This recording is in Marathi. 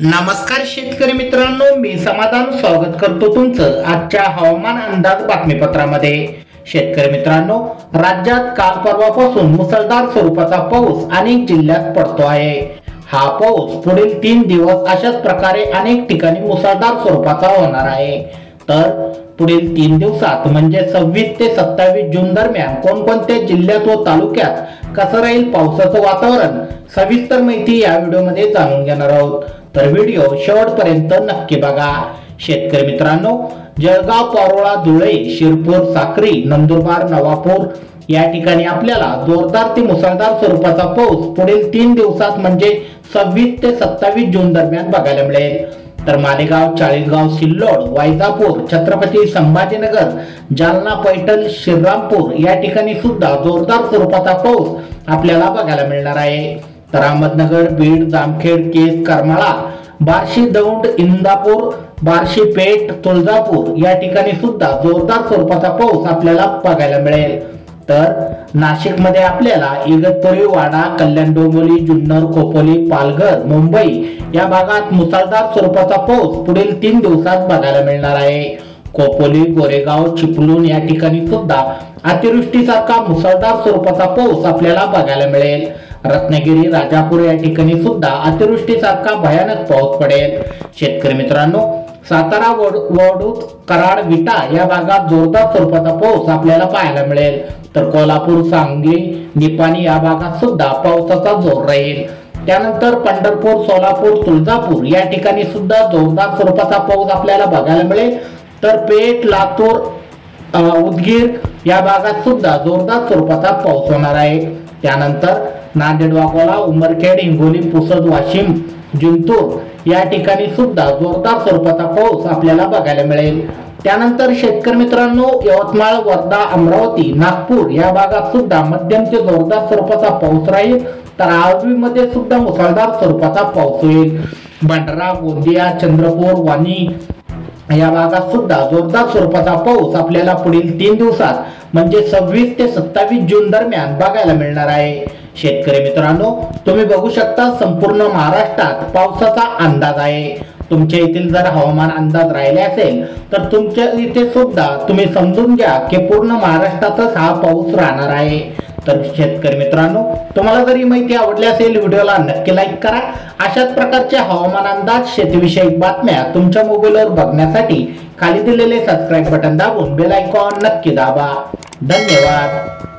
नमस्कार शेतकरी मित्रांनो, मी समाधान स्वागत करतो तुमचं आजच्या हवामान अंदाज बातमीपत्रामध्ये। शेतकरी मित्रांनो, राज्यात काल परवापासून मुसळधार स्वरूपाचा पाऊस अनेक जिल्ह्यात पडतो आहे। हा पाऊस पुढील 3 दिवस अशाच प्रकारे अनेक ठिकाणी मुसळधार स्वरूपाचा होणार आहे। तर पुढील 3 दिवसात म्हणजे 26 ते 27 जून दरम्यान कोणकोणत्या जिल्ह्यात व तालुक्यात कसं राहील पावसाचं वातावरण, सविस्तर माहिती या व्हिडिओमध्ये जाणून घेणार आहोत। तर व्हिडिओ शेवटपर्यंत नक्की बघा। शेतकरी मित्रांनो, जळगाव, पारोळा, धुळे, शिरपूर, साक्री, नंदुरबार, नवापूर या ठिकाणी आपल्याला जोरदार ते मुसळधार स्वरूपाचा पाऊस पुढील 3 दिवसात म्हणजे 26 ते 27 जून दरम्यान बघायला मिळेल। तर मालेगाव, चाळीसगाव, सिल्लोड, वैजापूर, छत्रपती संभाजीनगर, जालना, पैठण, श्रीरामपूर या ठिकाणी सुद्धा जोरदार स्वरूपाचा पाऊस आपल्याला बघायला मिळणार आहे। तर अहमदनगर, बीड, जामखेड, केस, करमाळा, बार्शी, दौंड, इंदापूर, बार्शी, पेठ, तुळजापूर या ठिकाणी सुद्धा जोरदार स्वरूपाचा पाऊस आपल्याला बघायला मिळेल। तर नाशिक मध्ये आपल्याला इगतपुरी, वाडा, कल्याण, डोंबिवली, जुन्नर, खोपोली, पालघर, मुंबई या भागात मुसळधार स्वरूपाचा पाऊस पुढील 3 दिवसात बघायला मिळणार आहे। खोपोली, गोरेगाव, चिपळूण या ठिकाणी सुद्धा अतिवृष्टीसारखा मुसळधार स्वरूपाचा पाऊस आपल्याला बघायला मिळेल। रत्नागिरी, राजापूर या ठिकाणी सुद्धा अतिवृष्टीसारखा भयानक पाऊस पडेल। शेतकरी मित्रांनो, सातारा, वडूद, कराड, विटा या भागात जोरदार स्वरूपाचा पाऊस आपल्याला पाहायला मिळेल। तर कोल्हापूर, सांगली, निपाणी या भागात सुद्धा पावसाचा जोर राहील। त्यानंतर पंढरपूर, सोलापूर, तुळजापूर या ठिकाणी सुद्धा जोरदार स्वरूपाचा पाऊस आपल्याला बघायला मिळेल। तर पेठ, लातूर, उदगीर या भागात सुद्धा जोरदार स्वरूपाचा पाऊस होणार आहे। त्यानंतर नांदेड, वाघोला, उमरखेड, हिंगोली, पुसद, वाशिम, जिंतूर या ठिकाणी सुद्धा जोरदार स्वरूपाचा पाऊस आपल्याला बघायला मिळेल। त्यानंतर शेतकरी मित्रांनो, यवतमाळ, वर्धा, अमरावती, नागपूर या भागात सुद्धा मध्यम ते जोरदार स्वरूपाचा पाऊस राहील। तर आळवी मध्ये सुद्धा मुसळधार स्वरूपाचा पाऊस होईल। भंडारा, गोंदिया, चंद्रपूर, वाणी या भागात सुद्धा जोरदार स्वरूपाचा पाऊस आपल्याला पुढील 3 दिवसात म्हणजे 26 ते 27 जून दरम्यान बघायला मिळणार आहे। शेतकरी मित्रांनो, तुम्ही बघू शकता संपूर्ण महाराष्ट्रात पावसाचा अंदाज आहे। तुमच्या येथील जर हवामान अंदाज राहिले असेल तर तुमच्या इथे सुद्धा तुम्ही समजून घ्या की पूर्ण महाराष्ट्रातच हा पाऊस राहणार आहे। तर शेतकरी मित्रांनो, तुम्हाला जर ही माहिती आवडली असेल व्हिडिओला नक्की लाईक करा। अशाच प्रकारचे हवामान अंदाज, शेतीविषयक बातम्या तुमच्या मोबाईलवर बघण्यासाठी खाली दिलेले सबस्क्राईब बटन दाबून बेल आयकॉन नक्की दाबा। धन्यवाद।